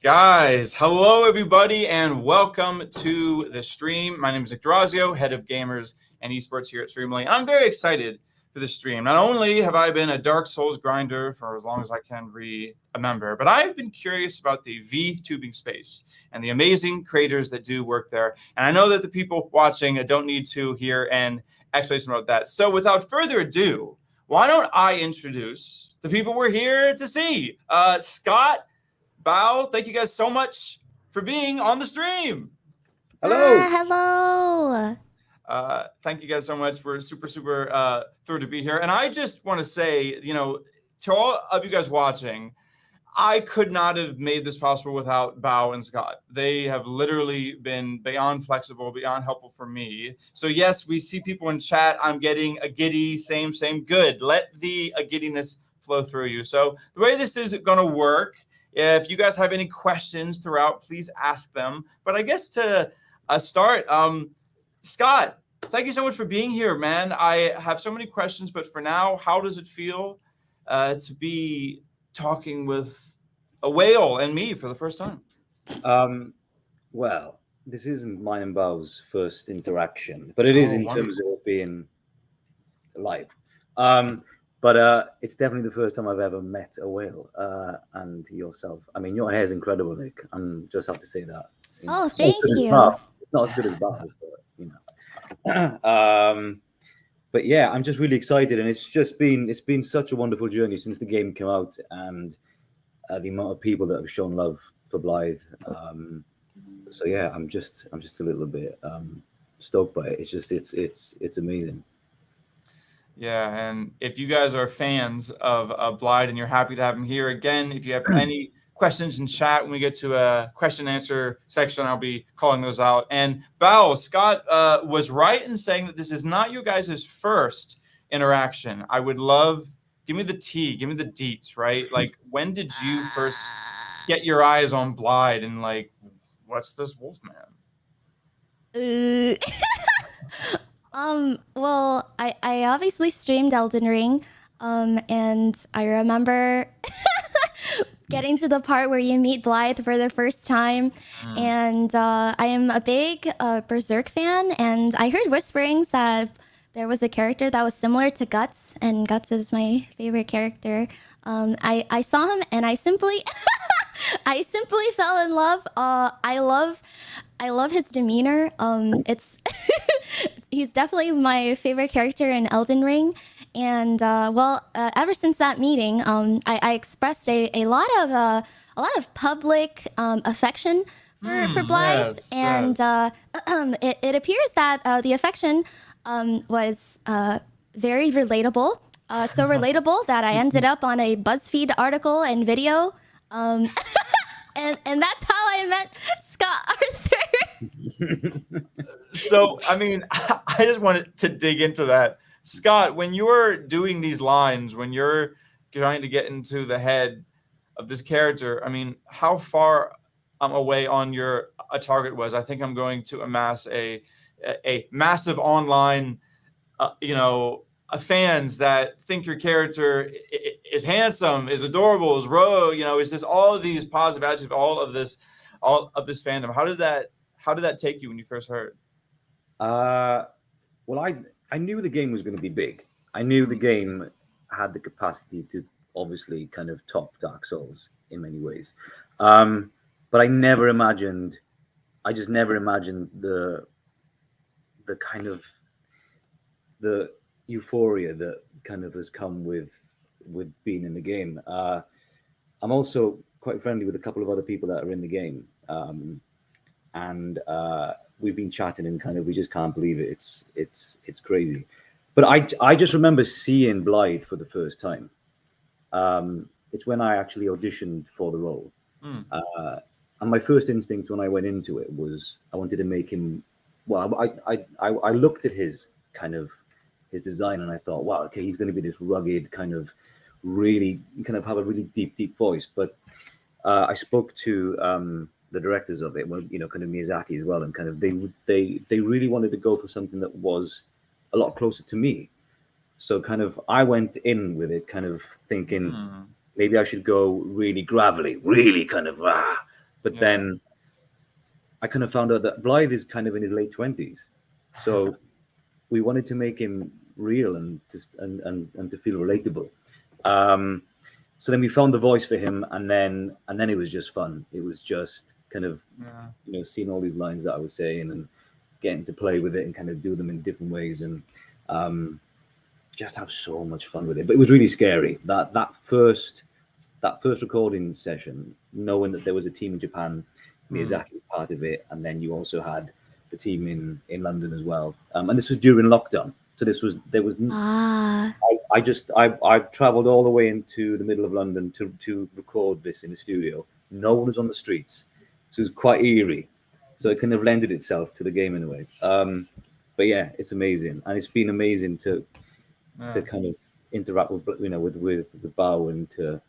Guys, hello everybody, and welcome to the stream. My name is Yggdrasil, head of gamers and esports here at Streamlane. I'm very excited for this stream. Not only have I been a Dark Souls grinder for as long as I can remember, but I've been curious about the VTubing space and the amazing creators that do work there. And I know that the people watching don't need to hear an explanation about that. So without further ado, why don't I introduce the people we're here to see? Scott, Bao, thank you guys so much for being on the stream. Hello. Hello. Thank you guys so much. We're super thrilled to be here. And I just want to say, to all of you guys watching, I could not have made this possible without Bao and Scott. They have literally been beyond flexible, beyond helpful for me. So yes, we see people in chat. I'm getting a giddy, same, good. Let the giddiness flow through you. So the way this is going to work, if you guys have any questions throughout, please ask them. But I guess to start, Scott, thank you so much for being here, man. I have so many questions, but for now, how does it feel to be talking with a whale and me for the first time? Well, this isn't mine and Bao's first interaction, but it is in terms of it being live. But it's definitely the first time I've ever met a whale and yourself. I mean, your hair is incredible, Nick. I'm just have to say that. Oh, thank you. It's not as good as Bao's, but but yeah, I'm just really excited, and it's been such a wonderful journey since the game came out, and the amount of people that have shown love for Blaidd. So yeah, I'm just a little bit stoked by it. It's amazing. Yeah, and if you guys are fans of Blaidd and you're happy to have him here again, if you have any questions in chat when we get to a question and answer section, I'll be calling those out. And Bao, Scott was right in saying that this is not you guys' first interaction. I would love, give me the tea, give me the deets, right? Like, when did you first get your eyes on Blaidd and like, what's this Wolfman? Well, I obviously streamed Elden Ring, and I remember getting to the part where you meet Blaidd for the first time, and I am a big Berserk fan, and I heard whisperings that there was a character that was similar to Guts, and Guts is my favorite character. I saw him, and I simply fell in love. I love his demeanor. It's he's definitely my favorite character in Elden Ring. And ever since that meeting, I expressed a lot of public affection for Blaidd, yes, and it appears that the affection was very relatable. So relatable that I ended up on a BuzzFeed article and video. And that's how I met Scott Arthur. So, I mean, I just wanted to dig into that. Scott, when you're doing these lines, when you're trying to get into the head of this character, I mean, how far away on your target was? I think I'm going to amass a massive online, fans that think your character is handsome, is adorable, is is just all of these positive attitudes, all of this fandom. How did that take you when you first heard? Well, I knew the game was going to be big. I knew the game had the capacity to obviously kind of top Dark Souls in many ways. But I just never imagined the kind of the euphoria that kind of has come with being in the game. I'm also quite friendly with a couple of other people that are in the game. And we've been chatting and kind of, we just can't believe it. It's crazy. But I just remember seeing Blaidd for the first time. It's when I actually auditioned for the role. And my first instinct when I went into it was I wanted to make him, well, I looked at his design and I thought, wow, okay, he's going to be this rugged kind of really kind of have a really deep voice. But I spoke to the directors of it, well, kind of Miyazaki as well, and kind of they really wanted to go for something that was a lot closer to me. So kind of I went in with it kind of thinking maybe I should go really gravelly, really kind of But Yeah. then I kind of found out that Blaidd is kind of in his late 20s. So we wanted to make him real and to feel relatable. So then we found the voice for him, and then it was just fun. It was just kind of seeing all these lines that I was saying and getting to play with it and kind of do them in different ways and just have so much fun with it. But it was really scary that first recording session, knowing that there was a team in Japan, Miyazaki was part of it, and then you also had the team in London as well. And this was during lockdown, so I traveled all the way into the middle of London to record this in the studio. No one was on the streets, so it was quite eerie. So it kind of lended itself to the game in a way. But yeah, it's amazing, and it's been amazing to kind of interact with with Bao and to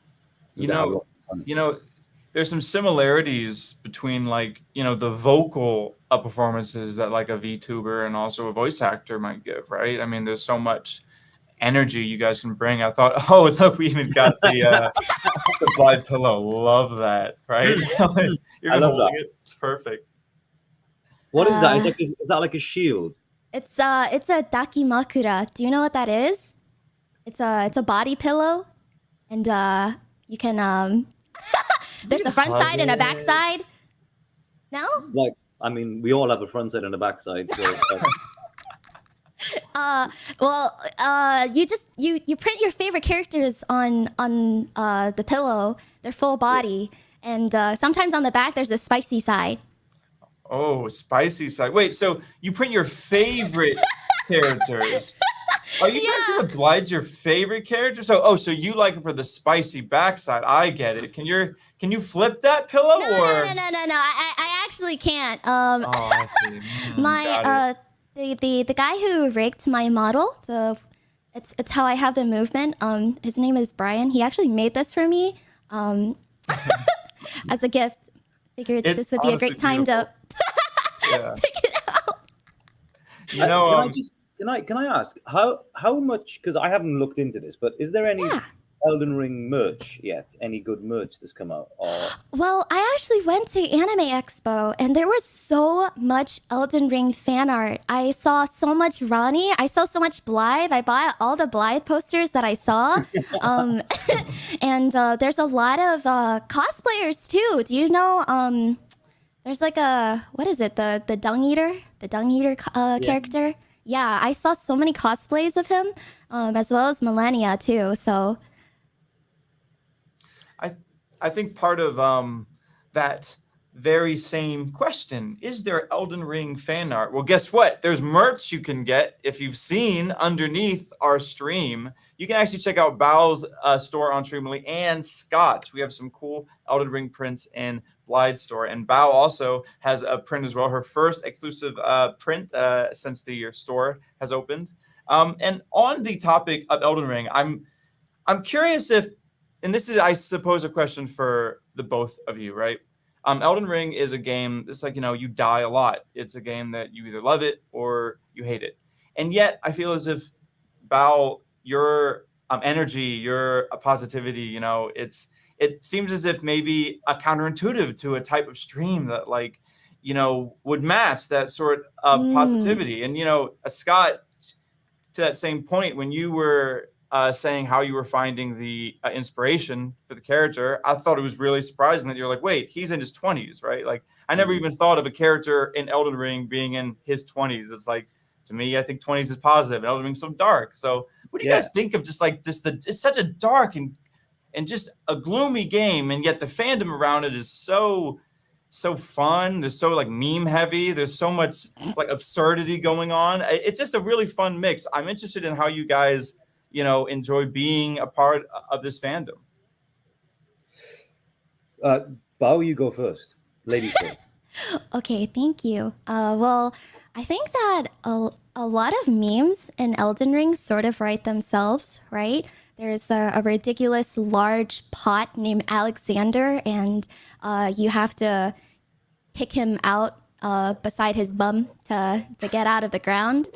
there's some similarities between the vocal performances that like a VTuber and also a voice actor might give, right? I mean, there's so much energy you guys can bring. I thought, oh look, we even got the Blaidd pillow. Love that, right? You're I love holding that. it. It's perfect. What is that? Is that like a shield? It's a dakimakura. Do you know what that is? It's a body pillow, and you can there's a front side and a back side. No? Like, I mean, we all have a front side and a back side. So, you print your favorite characters on the pillow, their full body, and sometimes on the back there's a spicy side. Oh, spicy side. Wait, so you print your favorite characters? Are you trying to say the Blaidd's your favorite character? So you like him for the spicy backside. I get it. Can you flip that pillow? No. I actually can't. I see. The guy who rigged my model, it's how I have the movement. His name is Brian. He actually made this for me as a gift. Figured this would be a great time to pick it out. Can I ask how much? Because I haven't looked into this, but is there any Elden Ring merch yet? Any good merch that's come out? Well, I actually went to Anime Expo, and there was so much Elden Ring fan art. I saw so much Ronnie. I saw so much Blaidd. I bought all the Blaidd posters that I saw. And there's a lot of cosplayers too. Do you know? There's like what is it? The dung eater, character. Yeah, I saw so many cosplays of him, as well as Millennia too. So, I think part of that very same question, is there Elden Ring fan art? Well, guess what? There's merch you can get if you've seen underneath our stream. You can actually check out Bao's store on Streamly and Scott's. We have some cool Elden Ring prints in Blaidd store, and Bao also has a print as well. Her first exclusive print since the store has opened. And on the topic of Elden Ring, I'm curious if, and this is, I suppose, a question for the both of you, right? Elden Ring is a game that's like, you die a lot. It's a game that you either love it or you hate it. And yet I feel as if, Bao, your energy, your positivity, it seems as if maybe a counterintuitive to a type of stream that would match that sort of positivity. And, Scott, to that same point, when you were saying how you were finding the inspiration for the character, I thought it was really surprising that you're like, wait, he's in his 20s, right? Like, I never even thought of a character in Elden Ring being in his 20s. It's like, to me, I think 20s is positive. Elden Ring's so dark. So what do you guys think of just like this? It's such a dark and just a gloomy game, and yet the fandom around it is so fun. There's so meme heavy. There's so much absurdity going on. It's just a really fun mix. I'm interested in how you guys enjoy being a part of this fandom. Bao, you go first. Lady first. Okay, thank you. Well, I think that a lot of memes in Elden Ring sort of write themselves, right? There's a ridiculous large pot named Alexander, and you have to kick him out beside his bum to get out of the ground.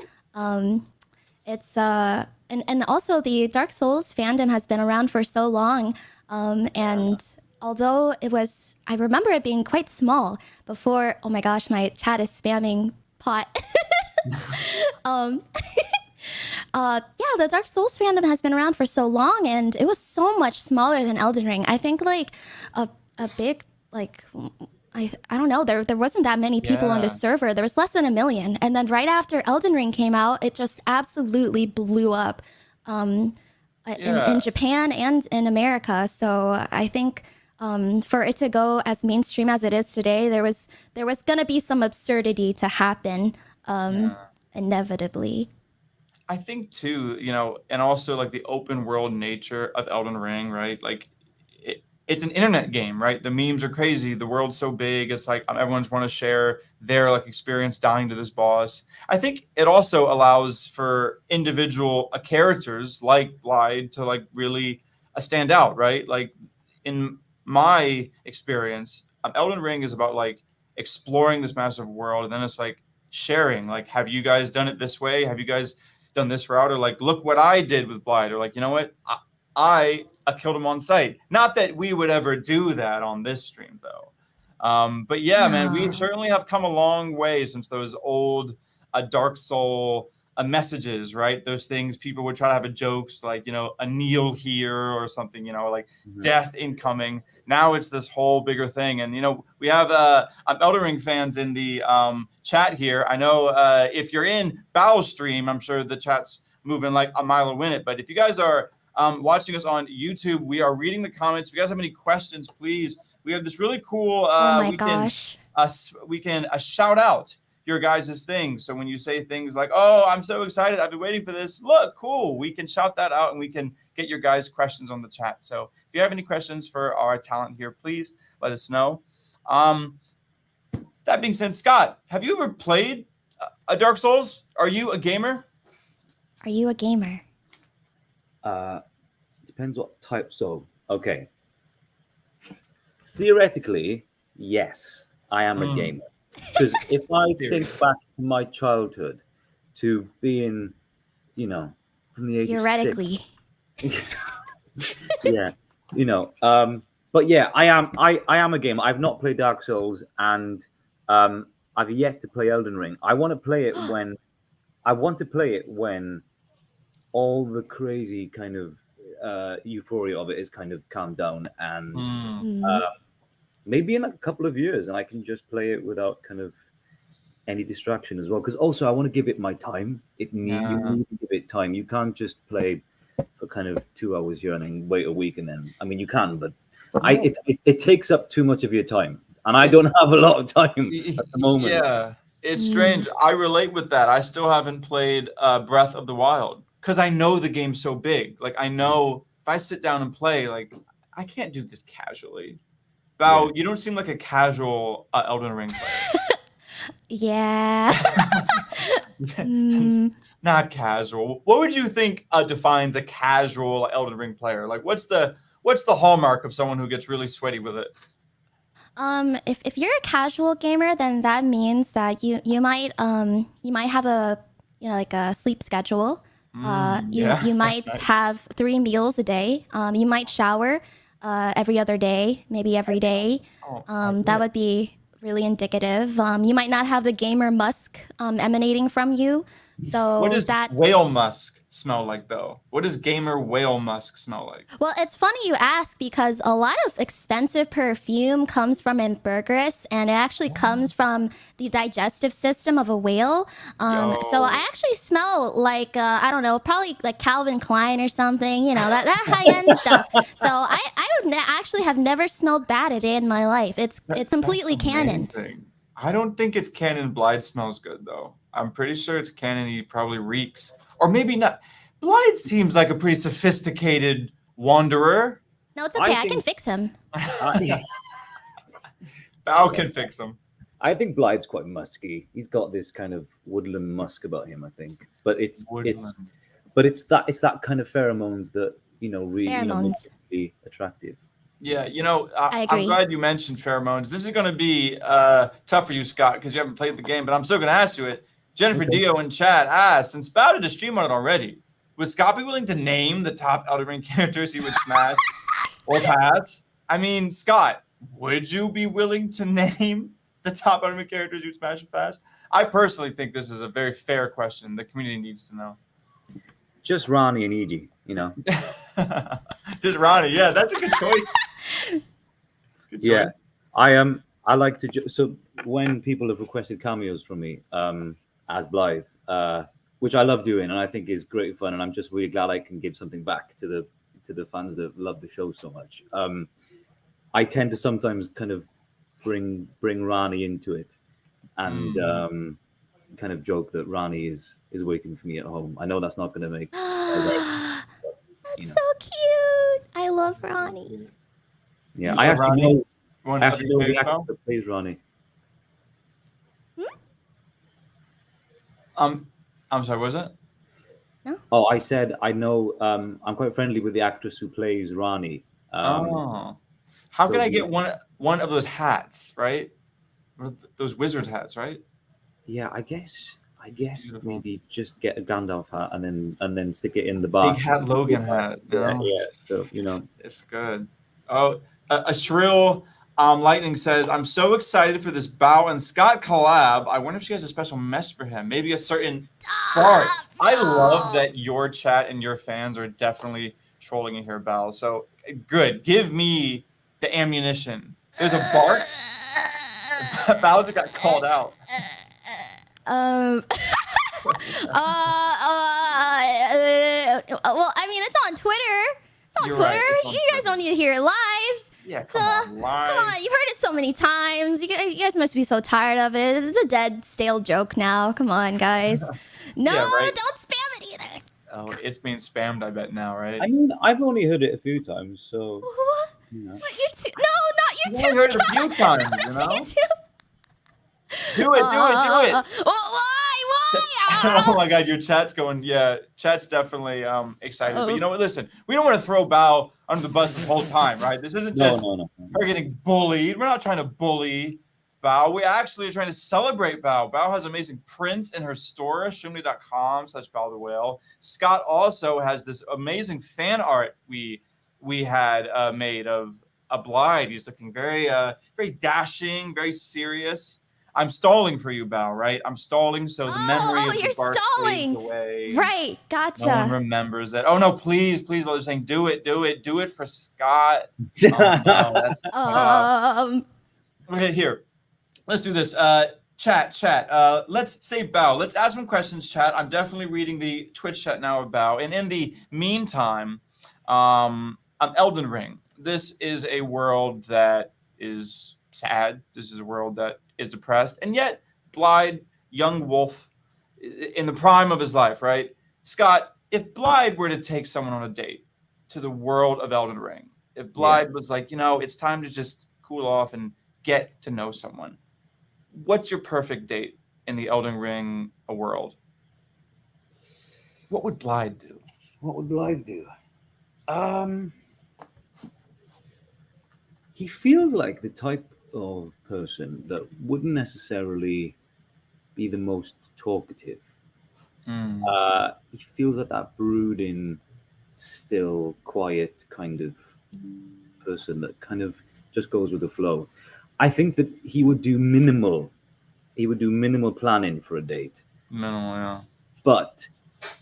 It's and also the Dark Souls fandom has been around for so long, and although I remember it being quite small before. Oh my gosh, my chat is spamming pot. Yeah, the Dark Souls fandom has been around for so long, and it was so much smaller than Elden Ring. I think like a big like. I don't know. There wasn't that many people on the server. There was less than 1 million. And then right after Elden Ring came out, it just absolutely blew up in Japan and in America. So I think for it to go as mainstream as it is today, there was gonna be some absurdity to happen inevitably. I think too, and also like the open world nature of Elden Ring, right? Like it's an internet game, right? The memes are crazy. The world's so big. It's like everyone's want to share their like experience dying to this boss. I think it also allows for individual characters like Blaidd to like really stand out, right? Like in my experience, Elden Ring is about like exploring this massive world, and then it's like sharing. Like, have you guys done it this way? Have you guys done this route? Or like, look what I did with Blaidd. Or like, you know what? I killed him on sight. Not that we would ever do that on this stream, though. But yeah, man, we certainly have come a long way since those old Dark Soul messages, right? Those things people would try to have a jokes like, a kneel here or something, like death incoming. Now it's this whole bigger thing. And, we have Elden Ring fans in the chat here. I know if you're in Bao's stream, I'm sure the chat's moving like a mile a minute. But if you guys are watching us on YouTube, we are reading the comments. If you guys have any questions, please. We have this really cool. We can shout out your guys' things. So when you say things like, "Oh, I'm so excited! I've been waiting for this." Look, cool. We can shout that out, and we can get your guys' questions on the chat. So if you have any questions for our talent here, please let us know. That being said, Scott, have you ever played a Dark Souls? Are you a gamer? Are you a gamer? Depends what type. So, okay. Theoretically, yes, I am a gamer. Because if I think back to my childhood, to being, from the age theoretically. of 6. Yeah, but yeah, I am a gamer. I've not played Dark Souls, and I've yet to play Elden Ring. I want to play it when all the crazy kind of euphoria of it is kind of calmed down, and maybe in a couple of years, and I can just play it without kind of any distraction as well. Because also I want to give it my time. You need to give it time. You can't just play for kind of 2 hours here and then wait a week, and then you can, but it takes up too much of your time, and I don't have a lot of time at the moment. Yeah, it's strange. I relate with that. I still haven't played Breath of the Wild because I know the game's so big. Like, I know if I sit down and play, like, I can't do this casually. Bao, you don't seem like a casual Elden Ring player. Yeah. Not casual. What would you think defines a casual Elden Ring player? Like, what's the hallmark of someone who gets really sweaty with it? If you're a casual gamer, then that means that you might have a like a sleep schedule. You might have 3 meals a day. You might shower every other day, maybe every day. That would be really indicative. You might not have the gamer musk emanating from you. So what does whale musk smell like, though? What does gamer whale musk smell like? Well, it's funny you ask, because a lot of expensive perfume comes from ambergris, and it actually comes from the digestive system of a whale. So I actually smell like, I don't know, probably like Calvin Klein or something, that high-end stuff. So I would actually have never smelled bad a day in my life. It's completely canon. I don't think it's canon Blaidd smells good, though. I'm pretty sure it's canon he probably reeks. Or maybe not. Blaidd seems like a pretty sophisticated wanderer. No, it's okay. I can fix him. Bao can fix him. I think Blaidd's quite musky. He's got this kind of woodland musk about him, I think. But it's that kind of pheromones that really makes it be attractive. Yeah, I'm glad you mentioned pheromones. This is going to be tough for you, Scott, because you haven't played the game, but I'm still going to ask you it. Jennifer Dio in chat asked, since Bao did a stream on it already, would Scott be willing to name the top Elden Ring characters he would smash or pass? I mean, Scott, would you be willing to name the top anime characters you'd smash and pass? I personally think this is a very fair question. The community needs to know. Just Ronnie and Eiji, you know. Just Ronnie. Yeah, that's a good choice. Good choice. Yeah, I like to. So when people have requested cameos from me as Blaidd, which I love doing and I think is great fun, and I'm just really glad I can give something back to the fans that love the show so much. I tend to sometimes kind of bring Rani into it, and kind of joke that Rani is waiting for me at home. I know that's not going to make. That's so cute. I love Ronnie. Yeah, I actually know. I actually know the actor Bao? that plays Ronnie. I'm sorry. Was it? No. Oh, I said I know. I'm quite friendly with the actress who plays Rani. How can I get one of those hats? Right, those wizard hats, right? Yeah, I guess maybe just get a Gandalf hat and then stick it in the bar. Big hat Logan hat. Yeah. So it's good. Oh, a shrill lightning says, "I'm so excited for this Bao and Scott collab. I wonder if she has a special message for him. Maybe a certain part." I love that your chat and your fans are definitely trolling in here, Bao. So good. Give me the ammunition. There's a bark. Bao just got called out. Well, I mean, it's on Twitter. It's on You're Twitter. right, it's on You guys don't need to hear it live. Yeah, come on, live. Come on, you've heard it so many times. You guys must be so tired of it. It's a dead, stale joke now. Come on, guys. No, Yeah, right. don't spam it either. Oh, it's being spammed, I bet now, right? I mean, I've only heard it a few times, so What? you know. What, you too? No, not you I've too. only heard it a Scott. few times, No, you not know? you too. Do it. Why? Oh my God, your chat's going. Yeah, chat's definitely excited. But you know what? Listen, we don't want to throw Bao under the bus the whole time, right? This isn't just No. her getting bullied. We're not trying to bully Bao. We actually are trying to celebrate Bao. Bao has amazing prints in her store, shumli.com/Bao the Whale. Scott also has this amazing fan art we had made of a Blaidd. He's looking very dashing, very serious. I'm stalling for you, Bao, right? I'm stalling so the memory of the bark fades away. Right, gotcha. No one remembers it. Oh no, please, Bao, they're saying do it for Scott. Oh, no, that's tough. Okay, here. Let's do this. Chat. Let's say Bao. Let's ask some questions, chat. I'm definitely reading the Twitch chat now of Bao. And in the meantime, Elden Ring. This is a world that is sad. This is a world that is depressed. And yet, Blaidd, young wolf, in the prime of his life, right? Scott, if Blaidd were to take someone on a date to the world of Elden Ring, if Blaidd was like, it's time to just cool off and get to know someone, what's your perfect date in the Elden Ring world? What would Blaidd do? What would Blaidd do? He feels like the type of person that wouldn't necessarily be the most talkative. He feels like that brooding, still, quiet kind of person that kind of just goes with the flow. I think that he would do minimal planning for a date. Minimal, yeah. But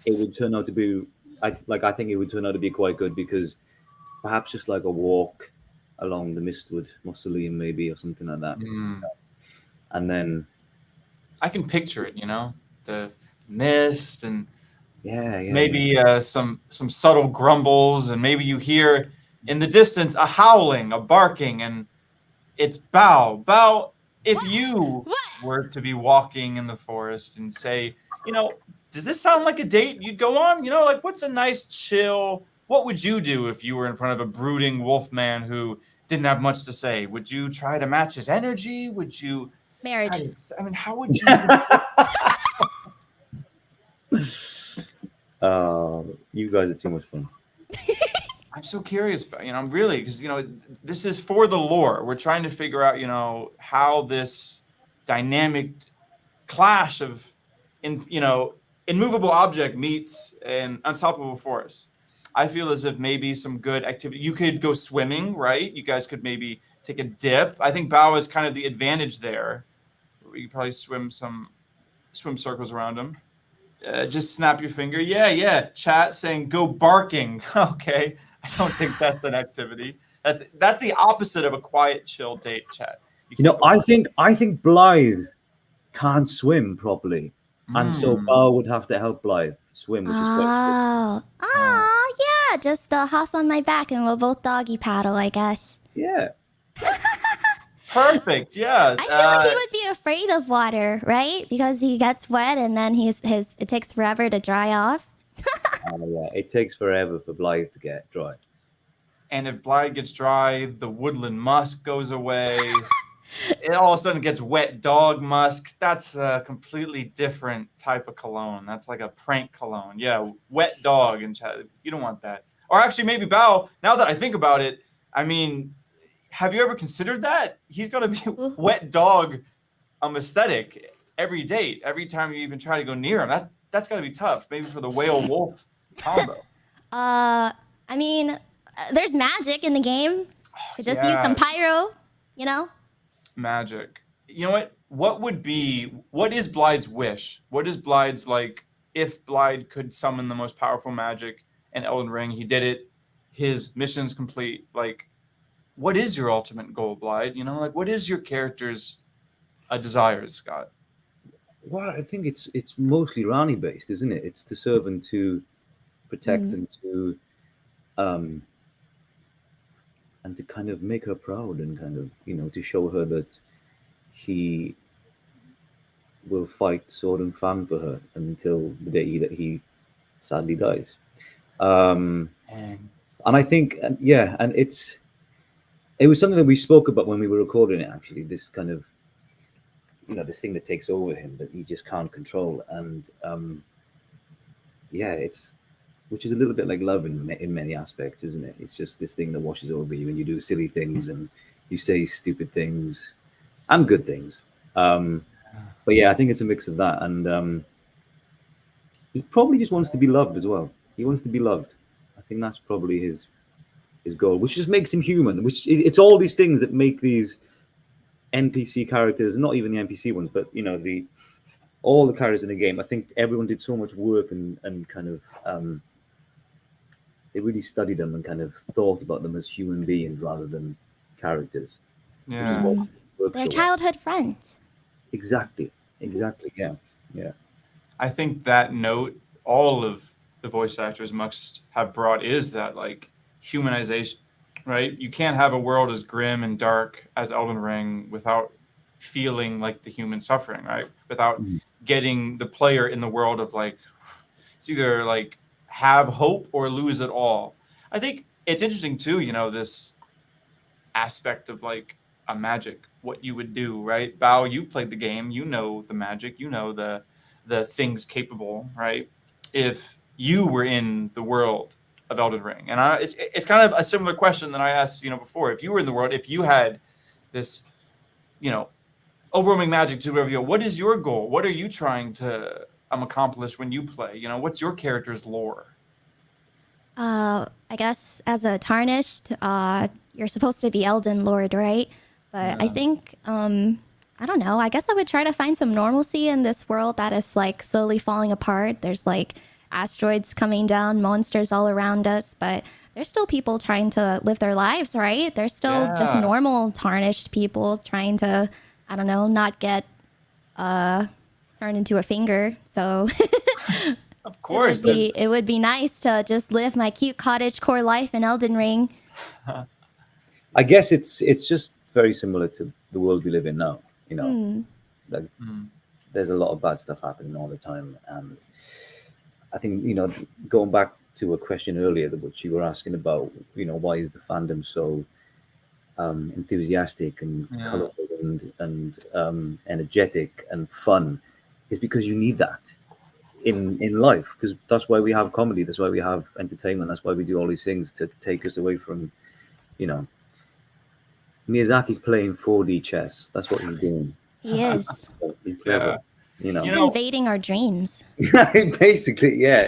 it would turn out to be, I think it would turn out to be quite good, because perhaps just like a walk along the Mistwood Mausoleum, maybe, or something like that. And then I can picture it, the mist and maybe some subtle grumbles, and maybe you hear in the distance a howling, a barking, and it's Bao. Bao, if you were to be walking in the forest and say, does this sound like a date you'd go on? Like, what's a nice chill? What would you do if you were in front of a brooding wolf man who didn't have much to say? Would you try to match his energy? Would you marriage? How would you? You guys are too much fun. I'm so curious about, I'm really, because, this is for the lore. We're trying to figure out, how this dynamic clash of, immovable object meets an unstoppable force. I feel as if maybe some good activity. You could go swimming, right? You guys could maybe take a dip. I think Bao is kind of the advantage there. You could probably swim circles around him. Just snap your finger. Yeah. Chat saying go barking. Okay. I don't think that's an activity. That's the opposite of a quiet, chill date. Chat. I think Blaidd can't swim properly, and so Bao would have to help Blaidd swim, which is quite Yeah. Just hop on my back and we'll both doggy paddle, I guess. yeah. Perfect. Yeah. I feel like he would be afraid of water, right? Because he gets wet and then it takes forever to dry off. Yeah, it takes forever for Blaidd to get dry. And if Blaidd gets dry, the woodland musk goes away. It all of a sudden gets wet dog musk. That's a completely different type of cologne. That's like a prank cologne. Yeah, wet dog. And you don't want that. Or actually, maybe Bao, now that I think about it, I mean, have you ever considered that? He's going to be wet dog aesthetic every date, every time you even try to go near him. That's got to be tough, maybe for the whale wolf combo. I mean, there's magic in the game. Just use some pyro, you know? Magic. You know what? What is Blaidd's wish? What is Blaidd's like, if Blaidd could summon the most powerful magic in Elden Ring, he did it, his mission's complete. Like, what is your ultimate goal, Blaidd? You know, like, what is your character's desires, Scott? Well, I think it's mostly Rani based, isn't it? It's to serve and to protect and to kind of make her proud and kind of, you know, to show her that he will fight sword and fan for her until the day that he sadly dies. And I think, and it was something that we spoke about when we were recording it, actually, this kind of, you know, this thing that takes over him that he just can't control. And which is a little bit like love in many aspects, isn't it? It's just this thing that washes over you and you do silly things and you say stupid things and good things. But yeah, I think it's a mix of that. And he probably just wants to be loved as well. He wants to be loved. I think that's probably his goal, which just makes him human, which it's all these things that make these NPC characters, not even the NPC ones, but, you know, all the characters in the game. I think everyone did so much work and kind of they really studied them and kind of thought about them as human beings rather than characters. Yeah, they're childhood friends. Exactly. Yeah. I think that note all of the voice actors must have brought is that, like, humanization, right? You can't have a world as grim and dark as Elden Ring without feeling like the human suffering, right? Without getting the player in the world of, like, it's either like have hope or lose it all. I think it's interesting too, you know, this aspect of like a magic, what you would do, right? Bao, you've played the game, you know the magic, you know the things capable, right? If you were in the world of Elden Ring, and it's kind of a similar question that I asked, you know, before. If you were in the world, if you had this, you know, overwhelming magic to reveal, what is your goal? What are you trying to accomplish when you play? You know, what's your character's lore? I guess as a tarnished, you're supposed to be Elden Lord, right? But I think, I don't know. I guess I would try to find some normalcy in this world that is like slowly falling apart. There's like asteroids coming down, monsters all around us, but there's still people trying to live their lives, right? There's still just normal tarnished people trying to, I don't know, not get turned into a finger. So of course, it would be nice to just live my cute cottagecore life in Elden Ring. I guess it's just very similar to the world we live in now. You know, there's a lot of bad stuff happening all the time, and I think, you know, going back to a question earlier that which you were asking about, you know, why is the fandom so enthusiastic and colorful and energetic and fun, is because you need that in life, because that's why we have comedy, that's why we have entertainment, that's why we do all these things to take us away from, you know, Miyazaki's playing 4D chess. That's what he's doing. He is. He's clever. You know, he's invading our dreams. Basically, yeah.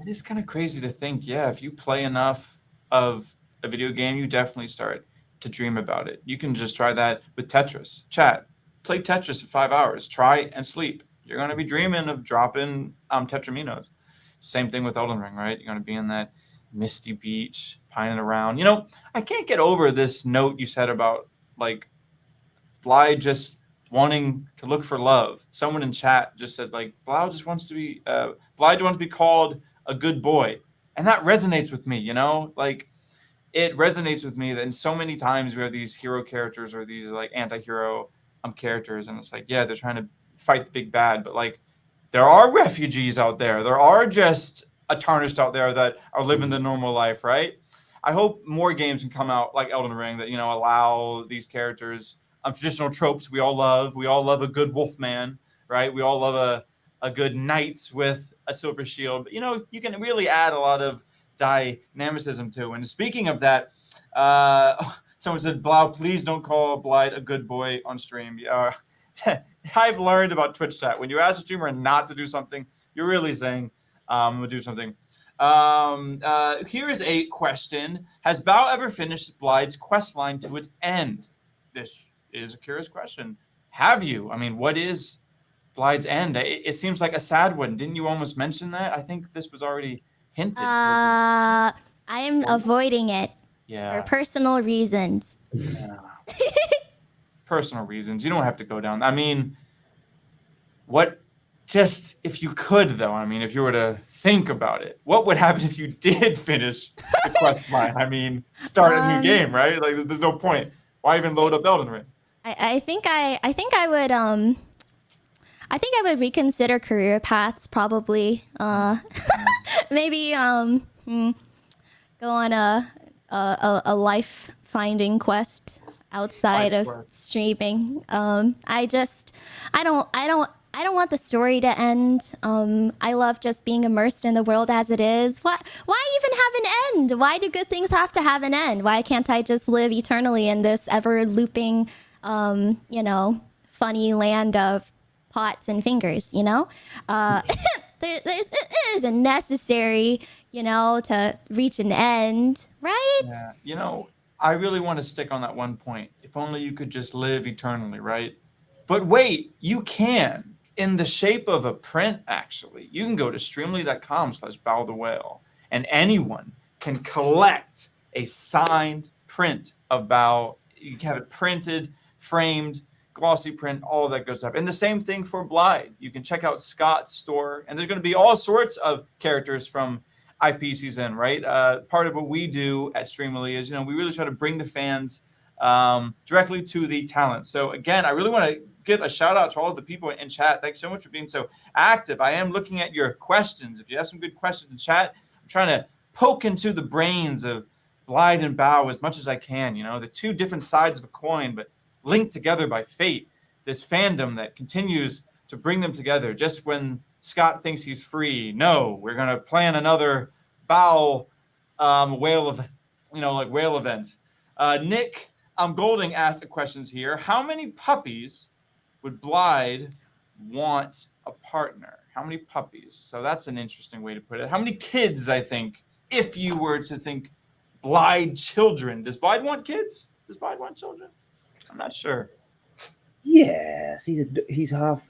It is kind of crazy to think, yeah, if you play enough of a video game, you definitely start to dream about it. You can just try that with Tetris. Chat, play Tetris for 5 hours. Try and sleep. You're going to be dreaming of dropping Tetraminos. Same thing with Elden Ring, right? You're going to be in that misty beach, pining around. You know, I can't get over this note you said about, like, Blaidd just wanting to look for love. Someone in chat just said, like, Blaidd just wants to be called a good boy. And that resonates with me, you know? Like, it resonates with me that in so many times we have these hero characters or these, like, anti-hero characters, and it's like, yeah, they're trying to fight the big bad, but, like, there are refugees out there. There are just a tarnished out there that are living the normal life, right? I hope more games can come out like Elden Ring that, you know, allow these characters traditional tropes we all love. We all love a good wolfman, right? We all love a good knight with a silver shield. But, you know, you can really add a lot of dynamicism to. And speaking of that, someone said, Blau, please don't call Blaidd a good boy on stream. I've learned about Twitch chat. When you ask a streamer not to do something, you're really saying, I'm going to do something. Here is a question. Has Bao ever finished Blaidd's quest line to its end? This is a curious question. Have you? I mean, what is Blaidd's end? It seems like a sad one. Didn't you almost mention that? I think this was already hinted. I am avoiding it for personal reasons. Yeah. Personal reasons. You don't have to go down. I mean, just if you could, though, I mean, if you were to think about it, what would happen if you did finish the quest line? I mean, start a new game, right? Like, there's no point. Why even load up Elden Ring? I think I would reconsider career paths, probably. Maybe go on a life finding quest outside of streaming. I don't want the story to end. I love just being immersed in the world as it is. Why even have an end? Why do good things have to have an end? Why can't I just live eternally in this ever looping, funny land of pots and fingers, you know? It isn't necessary, to reach an end, right? Yeah. You know, I really want to stick on that one point. If only you could just live eternally, right? But wait, you can. In the shape of a print, actually. You can go to streamly.com/Bao the Whale, and anyone can collect a signed print of Bao. You can have it printed, framed, glossy print, all of that good stuff. And the same thing for Blaidd. You can check out Scott's store, and there's going to be all sorts of characters from IP season, right? Part of what we do at Streamily is, we really try to bring the fans directly to the talent. So again, I really want to give a shout out to all of the people in chat. Thanks so much for being so active. I am looking at your questions. If you have some good questions in chat, I'm trying to poke into the brains of Blaidd and Bao as much as I can. The two different sides of a coin, but linked together by fate. This fandom that continues to bring them together just when Scott thinks he's free. No, we're going to plan another Bao whale event. Nick Golding asked the questions here. How many puppies would Blaidd want a partner? How many puppies? So that's an interesting way to put it. How many kids, I think, if you were to think Blaidd children. Does Blaidd want kids? Does Blaidd want children? I'm not sure. Yes, he's half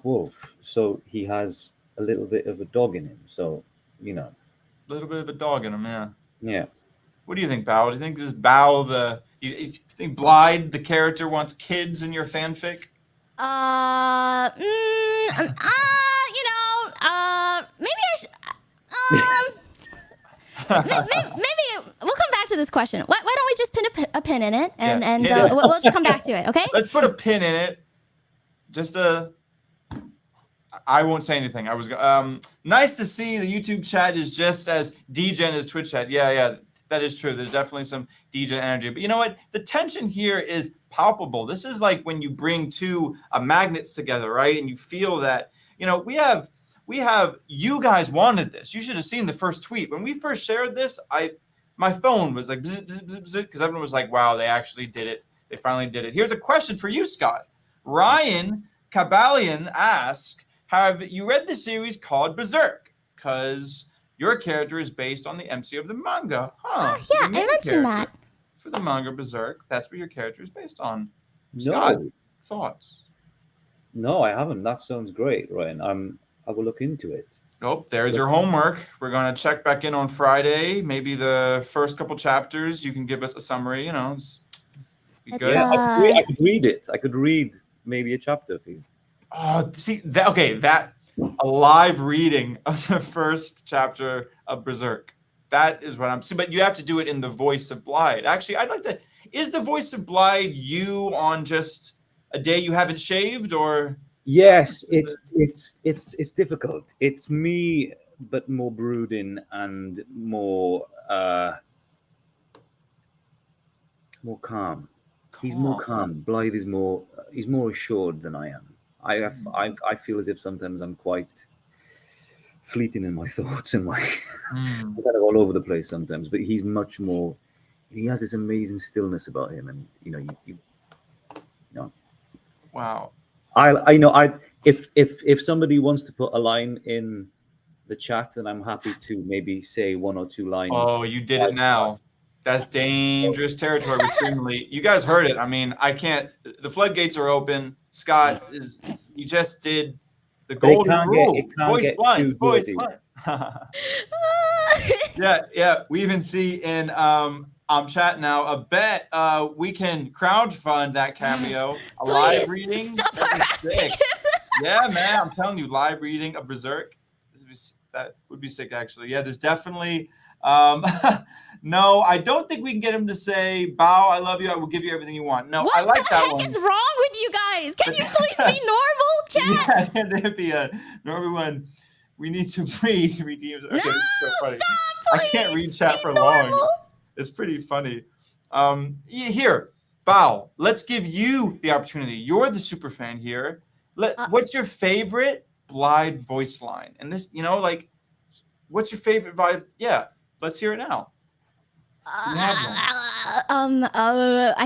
wolf, so he has a little bit of a dog in him. So, A little bit of a dog in him, yeah. Yeah. What do you think, Bao? Do you think this Bao you think Blaidd the character wants kids in your fanfic? Maybe I should. Maybe we'll come back to this question. Why don't we just pin a pin in it, and we'll just come back to it, okay? Let's put a pin in it. I won't say anything. I was nice to see the YouTube chat is just as degen as Twitch chat. Yeah, that is true. There's definitely some degen energy. But you know what? The tension here is palpable. This is like when you bring two magnets together, right? And you feel that, we have, you guys wanted this. You should have seen the first tweet. When we first shared this, my phone was like, because everyone was like, wow, they actually did it. They finally did it. Here's a question for you, Scott. Ryan Kabalian asks, have you read the series called Berserk? Because your character is based on the MC of the manga. Huh? Yeah, So the I main mentioned character that. for the manga Berserk. That's what your character is based on. Scott, No, thoughts? no, I haven't. That sounds great, Ryan. I will look into it. Oh, there's your homework. We're going to check back in on Friday. Maybe the first couple chapters. You can give us a summary. You know, be It's, good. Yeah, I could read it. I could read maybe a chapter for you. Oh, see that? Okay, that a live reading of the first chapter of Berserk. That is what I'm. But you have to do it in the voice of Blaidd. Actually, I'd like to. Is the voice of Blaidd you on just a day you haven't shaved, or? Yes, it's difficult. It's me, but more brooding and more calm. He's more calm. Blaidd is more. He's more assured than I am. I feel as if sometimes I'm quite fleeting in my thoughts and I'm kind of all over the place sometimes. But he's much more. He has this amazing stillness about him, and you know. Wow. If somebody wants to put a line in the chat, and I'm happy to maybe say 1 or 2 lines. Oh, you did it now. That's dangerous territory with Streamly. You guys heard it. I mean, I can't. The floodgates are open. Scott is. You just did the golden rule. Voice lines. Voice lines. Yeah. We even see in chat now a bet we can crowdfund that cameo. A live reading. Stop harassing him. Yeah, man. I'm telling you, live reading of Berserk. That would be sick, actually. Yeah, there's definitely. No, I don't think we can get him to say, "Bao, I love you. I will give you everything you want." No, what I like that one. What the heck is wrong with you guys? Can you please be normal, chat? Yeah, there'd be everyone. We need to breathe. Redeems. Okay, No, so funny. stop, I can't read please, chat be for normal. long. It's pretty funny. Here, Bao, let's give you the opportunity. You're the super fan here. What's your favorite Blaidd voice line? And this, what's your favorite vibe? Yeah, let's hear it now. I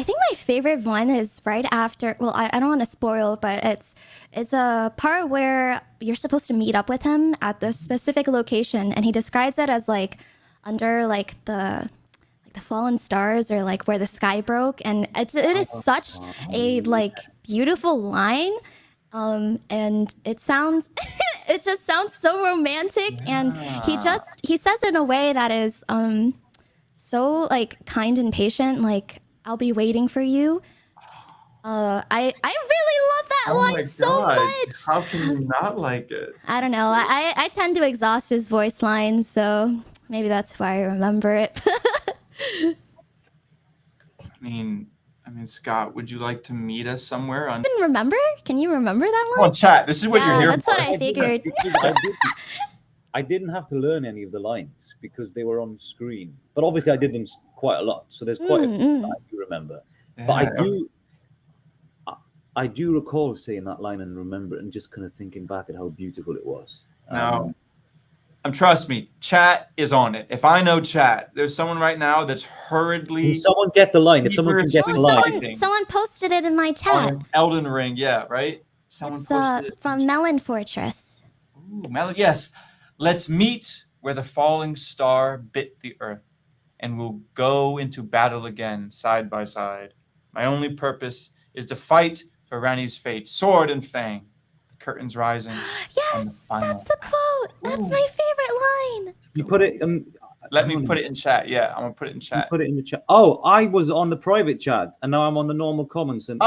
think my favorite one is right after. Well, I don't want to spoil, but it's a part where you're supposed to meet up with him at the specific location, and he describes it as like under like the fallen stars, or like where the sky broke, and it is such a like beautiful line. And it sounds it just sounds so romantic, and he says it in a way that is so like kind and patient, like I'll be waiting for you. I really love that line so much. How can you not like it? I don't know. I tend to exhaust his voice lines, so maybe that's why I remember it. I mean, Scott, would you like to meet us somewhere? Can you remember that line? Come on, chat. This is what you're here that's for. what I figured. I didn't have to learn any of the lines because they were on screen. But obviously, I did them quite a lot, so there's quite a few that I do remember. Yeah, But I do recall saying that line and remember it, and just kind of thinking back at how beautiful it was. Trust me, chat is on it. If I know chat, there's someone right now that's hurriedly. Can someone get the line? If someone can get the line. Someone posted it in my chat. Elden Ring, yeah, right? Someone posted it. From Melon Fortress. Ooh, yes. Let's meet where the falling star bit the earth, and we'll go into battle again, side by side. My only purpose is to fight for Rani's fate, sword and fang. The curtains rising. Yes, that's the quote. That's my favorite line. You put it. Let me put it in chat. Yeah, I'm gonna put it in chat. Put it in the chat. Oh, I was on the private chat, and now I'm on the normal comments. And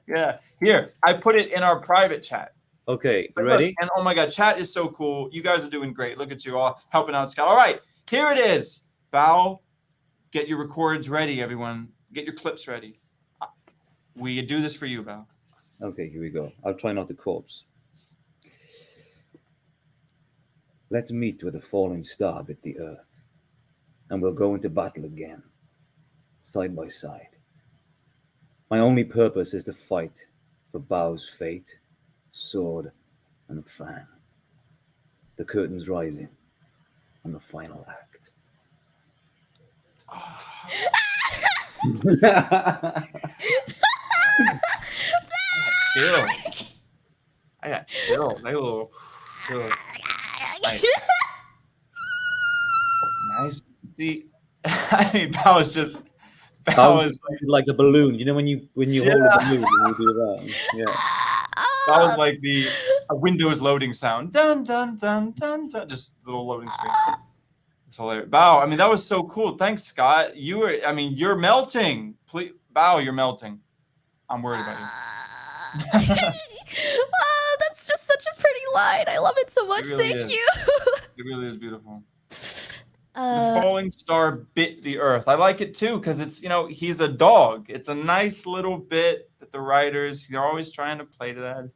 yeah. Here, I put it in our private chat. Okay, you ready? And oh my God, chat is so cool. You guys are doing great. Look at you all helping out Scott. All right, here it is. Bao, get your records ready, everyone. Get your clips ready. We do this for you, Bao. Okay, here we go. I'll try not to corpse. Let's meet where the falling star bit the earth, and we'll go into battle again, side by side. My only purpose is to fight for Bao's fate, sword and fang. The curtains rising on the final act. I got chill. Like a little. Nice. See, I mean, Bao is just Bao Bao is like a balloon. You know when you Yeah. hold a balloon and you do that. Yeah. that was like a Windows loading sound. Dun dun dun dun dun. Just little loading screen. It's hilarious. Bao, I mean, that was so cool. Thanks, Scott. I mean, you're melting. Please, Bao, you're melting. I'm worried about you. That's just such a pretty line. I love it so much. really Thank is. you. It really is beautiful. The falling star bit the earth. I like it too because it's, he's a dog. It's a nice little bit that the writers, they're always trying to play to that.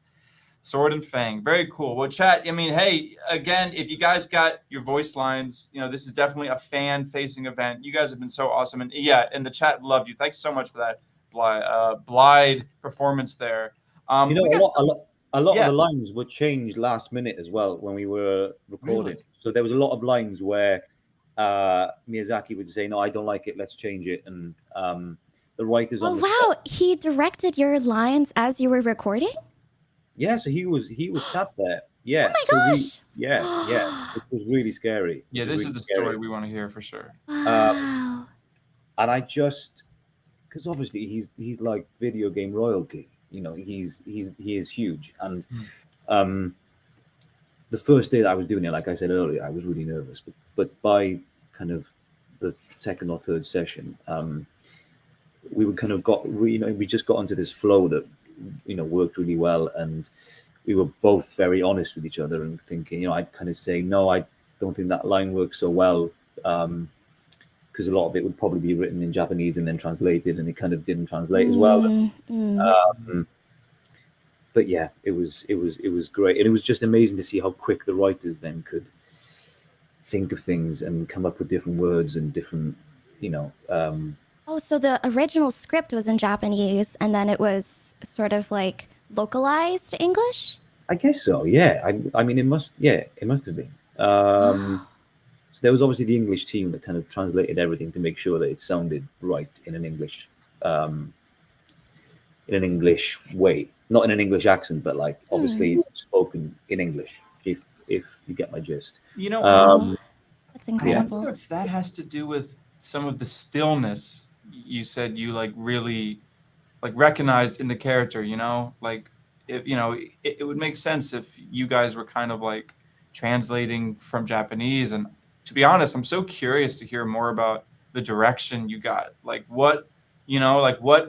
Sword and Fang. Very cool. Well, chat, I mean, hey, again, if you guys got your voice lines, this is definitely a fan-facing event. You guys have been so awesome. And yeah, and the chat loved you. Thanks so much for that Blaidd performance there. A lot of Yeah. the lines were changed last minute as well when we were recording. Really? So there was a lot of lines where Miyazaki would say, "No, I don't like it. Let's change it." And the writers on the wow, he directed your lines as you were recording? Yeah, so he was sat there. Yeah. Oh my gosh. Yeah. It was really scary. Yeah, this is the story we want to hear for sure. Wow. And I just, because obviously he's like video game royalty. He is huge. And the first day that I was doing it, like I said earlier, I was really nervous. But by kind of the second or third session, we were kind of we just got into this flow that worked really well, and we were both very honest with each other and thinking, I'd kind of say, no, I don't think that line works so well, because a lot of it would probably be written in Japanese and then translated, and it kind of didn't translate as well. But yeah, it was great, and it was just amazing to see how quick the writers then could think of things and come up with different words and different, Oh, so the original script was in Japanese, and then it was sort of like localized English? I guess so, yeah. I mean, it must have been. So there was obviously the English team that kind of translated everything to make sure that it sounded right in an English way, not in an English accent, but like obviously spoken in English. If you get my gist. That's incredible. I wonder if that has to do with some of the stillness you said you really recognized in the character, like if it would make sense if you guys were kind of like translating from Japanese. And to be honest, I'm so curious to hear more about the direction you got. Like what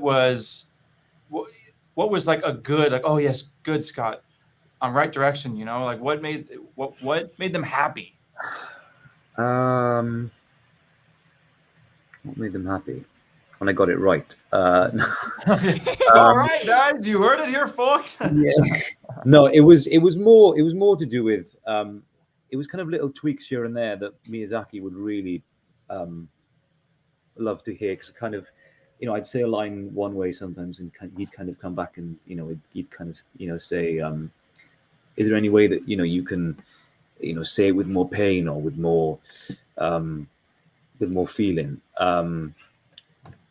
was like a good, like, oh yes, good, Scott, on right direction, like what made them happy? What made them happy? When I got it right. All right, guys, you heard it here, folks. Yeah. No, it was more to do with it was kind of little tweaks here and there that Miyazaki would really love to hear, because kind of I'd say a line one way sometimes, and he'd kind of come back and he'd kind of say, is there any way that you can say it with more pain or with more feeling,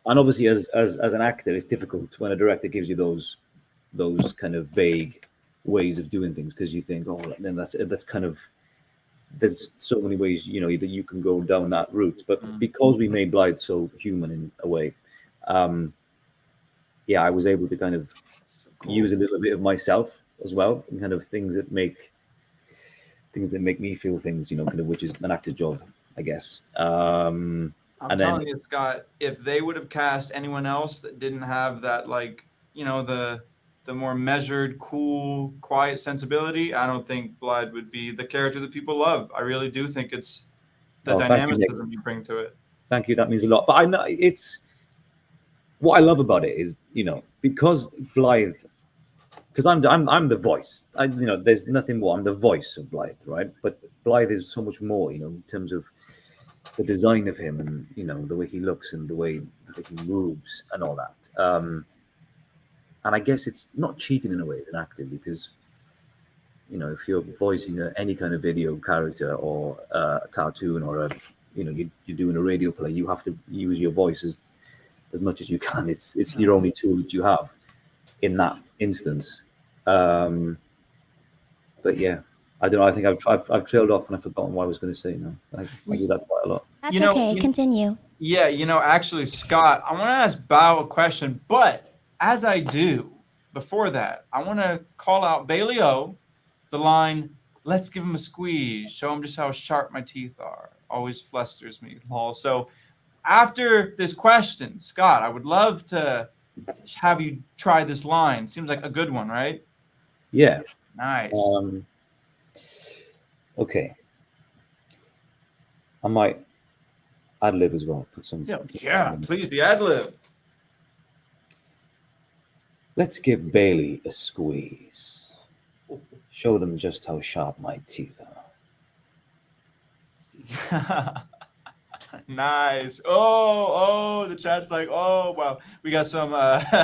and obviously as an actor it's difficult when a director gives you those kind of vague ways of doing things, because you think, oh, then that's kind of, there's so many ways that you can go down that route, but because we made Blaidd so human in a way, I was able to kind of use a little bit of myself as well, and kind of things that make me feel things, kind of, which is an actor's job, I guess. I'm telling you, Scott, if they would have cast anyone else that didn't have that, like, the more measured, cool, quiet sensibility, I don't think Blaidd would be the character that people love. I really do think it's the dynamicism you bring to it. Thank you. That means a lot. But I know it's what I love about it is, because Blaidd, because I'm the voice. There's nothing more. I'm the voice of Blaidd, right? But Blaidd is so much more, in terms of the design of him, and the way he looks and the way that he moves and all that. And I guess it's not cheating in a way as an actor, because if you're voicing any kind of video character or a cartoon or you're doing a radio play, you have to use your voice as much as you can. It's your only tool that you have in that instance. But yeah, I don't know. I think I've trailed off and I've forgotten what I was going to say now. I do that quite a lot. That's You know, okay. you- Continue. Yeah, actually, Scott, I want to ask Bao a question, but as I do, before that, I want to call out Bailey O, the line, "Let's give him a squeeze, show him just how sharp my teeth are. Always flusters me, lol." So after this question, Scott, I would love to have you try this line. Seems like a good one, right? Yeah. Nice. Okay. I might ad lib as well. Put some. Yeah, please, the ad lib. Let's give Bailey a squeeze. Show them just how sharp my teeth are. Nice. Oh, the chat's like, oh, wow. We got some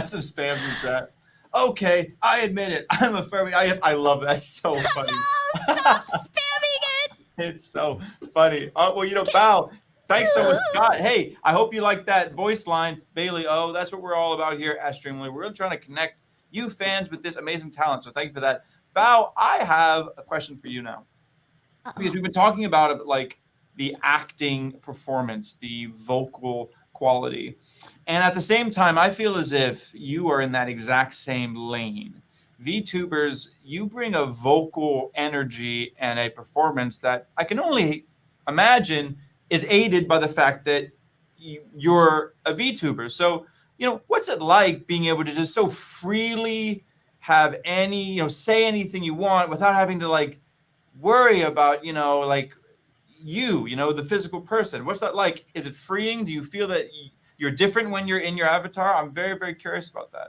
some spam from chat. Okay, I admit it. I'm a furry. I love that. It's so funny. No, stop spamming it. It's so funny. Oh, well, Bao, thanks so much, Scott. Hey, I hope you like that voice line, Bailey. Oh, that's what we're all about here at Streamly. We're really trying to connect you fans with this amazing talent. So thank you for that. Bao, I have a question for you now. Because we've been talking about it, like the acting performance, the vocal quality. And at the same time, I feel as if you are in that exact same lane. VTubers, you bring a vocal energy and a performance that I can only imagine is aided by the fact that you're a VTuber. So, what's it like being able to just so freely have any, say anything you want without having to like worry about, the physical person? What's that like? Is it freeing? Do you feel that you're different when you're in your avatar? I'm very, very curious about that.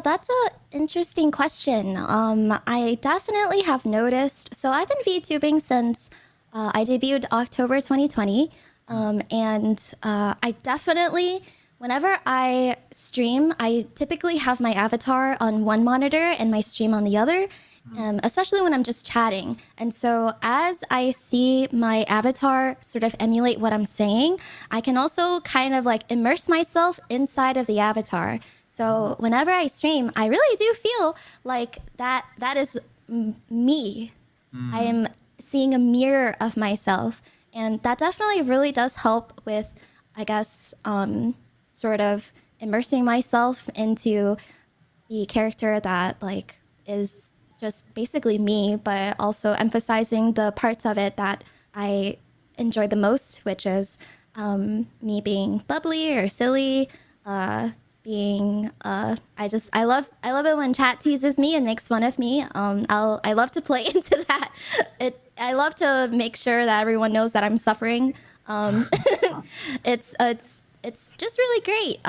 That's an interesting question. I definitely have noticed. So I've been VTubing since I debuted October 2020. And I definitely, whenever I stream, I typically have my avatar on one monitor and my stream on the other. Especially when I'm just chatting. And so as I see my avatar sort of emulate what I'm saying, I can also kind of like immerse myself inside of the avatar. So whenever I stream, I really do feel like that is me. I am seeing a mirror of myself. And that definitely really does help with, I guess, sort of immersing myself into the character that like is just basically me, but also emphasizing the parts of it that I enjoy the most, which is me being bubbly or silly, I love it when chat teases me and makes fun of me. I love to play into that. I love to make sure that everyone knows that I'm suffering. It's just really great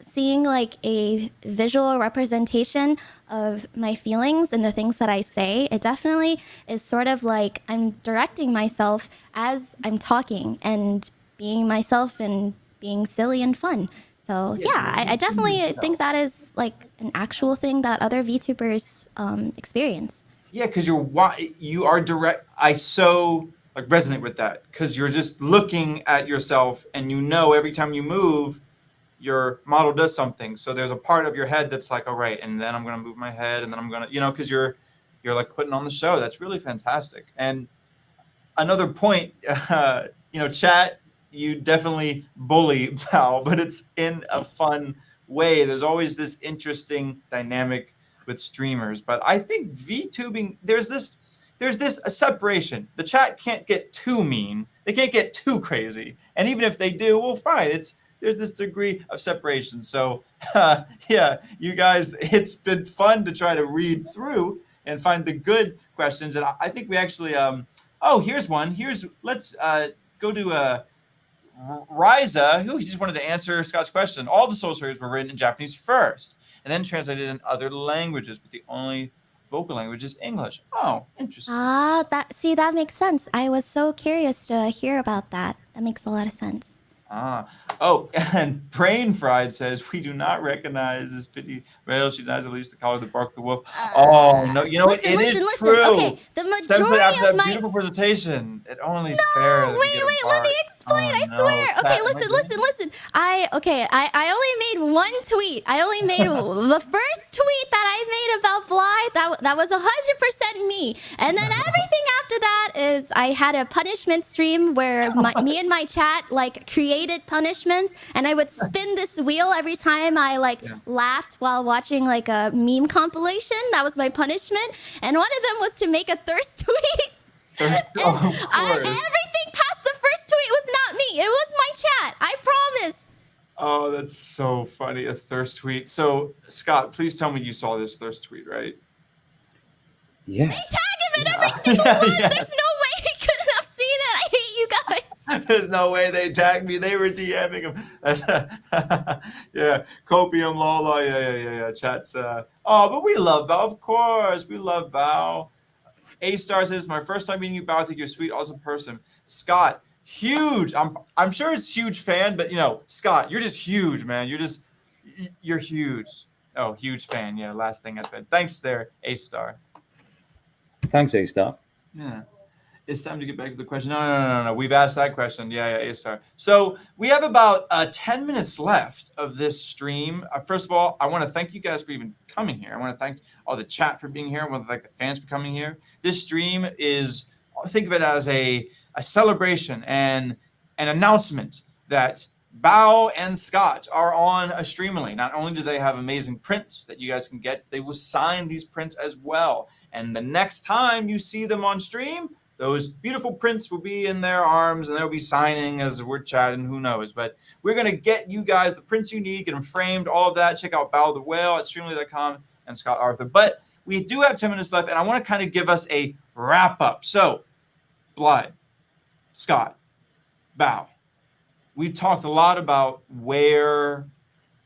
seeing like a visual representation of my feelings and the things that I say. It definitely is sort of like I'm directing myself as I'm talking and being myself and being silly and fun. So yeah, I definitely think that is like an actual thing that other VTubers experience. Yeah, because you are direct. I so like resonate with that because you're just looking at yourself and every time you move, your model does something. So there's a part of your head that's like, all right, and then I'm gonna move my head, and then I'm gonna, because you're like putting on the show. That's really fantastic. And another point, chat, you definitely bully Bao, but it's in a fun way. There's always this interesting dynamic with streamers, but I think VTubing, there's this a separation. The chat can't get too mean. They can't get too crazy. And even if they do, well, fine. There's this degree of separation. So yeah, you guys, it's been fun to try to read through and find the good questions. And I think we actually, here's one. Let's go to Riza, who just wanted to answer Scott's question. All the soul stories were written in Japanese first and then translated in other languages, but the only vocal language is English. Oh, interesting. That makes sense. I was so curious to hear about that. That makes a lot of sense. And Brain Fried says, we do not recognize this pity rail. She denies at least the color that barked the wolf. No, you know what? It is true. Okay, the majority after that beautiful presentation, it only is fair. No, wait, let me explain. I swear. Okay, listen. I only made one tweet. I only made the first tweet that I made about Blaidd. That was 100% me. And then everything after that is I had a punishment stream where me and my chat like created punishments, and I would spin this wheel every time I like laughed while watching like a meme compilation. That was my punishment. And one of them was to make a thirst tweet. Everything past the first tweet was not me. It was my chat. I promise. Oh, that's so funny. A thirst tweet. So, Scott, please tell me you saw this thirst tweet, right? Yes. They tag him in every single one. Yes. There's no way he couldn't have seen it. I hate you guys. There's no way they tagged me. They were DMing him. Yeah. Copium, Lola. Yeah. Chats. But we love Bao. Of course. We love Bao. A-Star says, my first time meeting you, Bao. I think you're a sweet, awesome person. Scott, huge. I'm sure it's huge fan, but Scott, you're just huge, man. You're huge. Oh, huge fan. Yeah, last thing I said. Thanks there, A-Star. Thanks, A-Star. Yeah. It's time to get back to the question. No. We've asked that question. Yeah, A-Star. So we have about 10 minutes left of this stream. First of all, I want to thank you guys for even coming here. I want to thank all the chat for being here. I want to thank the fans for coming here. This stream is, think of it as a celebration and an announcement that Bao and Scott are on a Streamily. Not only do they have amazing prints that you guys can get, they will sign these prints as well. And the next time you see them on stream, those beautiful prints will be in their arms and they'll be signing as we're chatting, who knows. But we're going to get you guys the prints you need, get them framed, all of that. Check out Bao the Whale at streamily.com and Scott Arthur. But we do have 10 minutes left, and I want to kind of give us a wrap up. So, Blaidd, Scott, Bao, we've talked a lot about where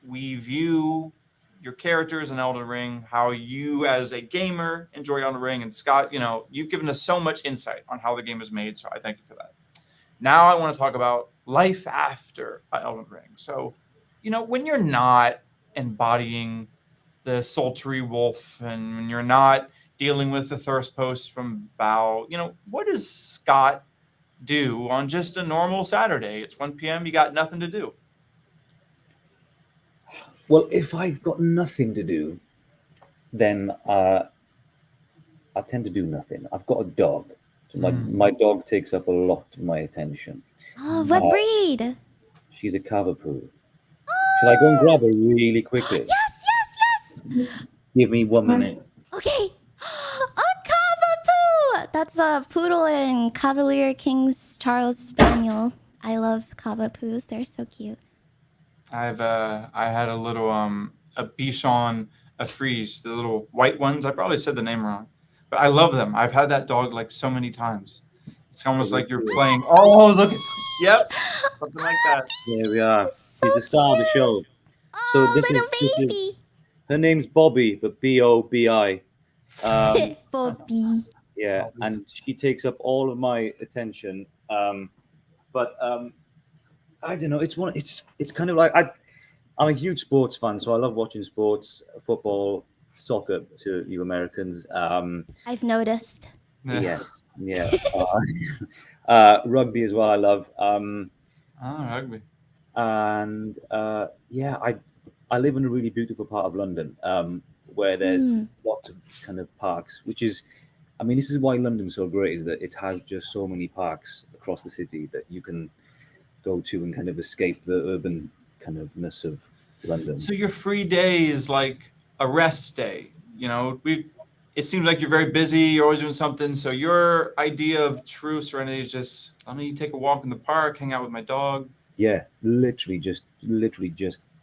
we view your characters in Elden Ring, how you as a gamer enjoy Elden Ring, and Scott, you've given us so much insight on how the game is made, so I thank you for that. Now I want to talk about life after Elden Ring. So, when you're not embodying the sultry wolf and when you're not dealing with the thirst posts from Bao, what does Scott do on just a normal Saturday? It's 1 p.m., you got nothing to do. Well, if I've got nothing to do, then I tend to do nothing. I've got a dog. So my dog takes up a lot of my attention. Oh, what breed? She's a Cavapoo. Shall I go and grab her really quickly? Yes. Give me 1 minute. Okay. A Cavapoo! That's a poodle and Cavalier King's Charles Spaniel. I love Cavapoos. They're so cute. I had a little a Bichon, a Frise, the little white ones. I probably said the name wrong, but I love them. I've had that dog like so many times. It's almost like you're playing. Oh, look! Yep, something like that. There we are. So She's the star of the show. So this little is baby. Her name's Bobby, but B-O-B-I. Bobby. Yeah, and she takes up all of my attention. But I don't know. It's kind of like I'm a huge sports fan, so I love watching sports, football, soccer to you Americans. I've noticed. Yes, yeah. Rugby as well. I love. Rugby. And yeah, I live in a really beautiful part of London, where there's lots of kind of parks, which is, I mean, this is why London's so great, is that it has just so many parks across the city that you can go to and kind of escape the urban kind ofness of London. So your free day is like a rest day. It seems like you're very busy. You're always doing something. So your idea of true serenity is just, let me take a walk in the park, hang out with my dog. Yeah, literally just